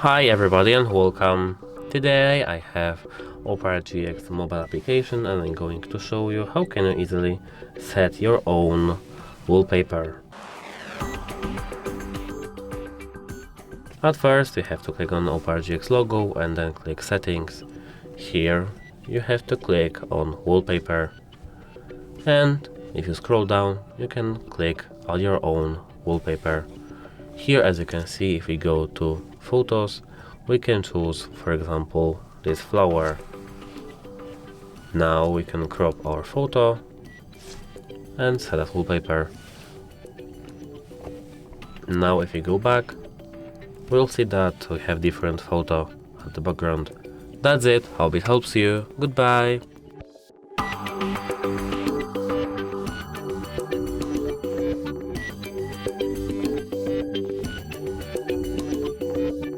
Hi everybody and welcome. Today I have Opera GX mobile application and I'm going to show you how can you easily set your own wallpaper. At first you have to click on Opera GX logo and then click settings. Here you have to click on wallpaper, and if you scroll down you can click on your own wallpaper. Here, as you can see, if we go to photos, we can choose, for example, this flower. Now we can crop our photo and set as wallpaper. Now if we go back, we'll see that we have different photo at the background. That's it, hope it helps you. Goodbye!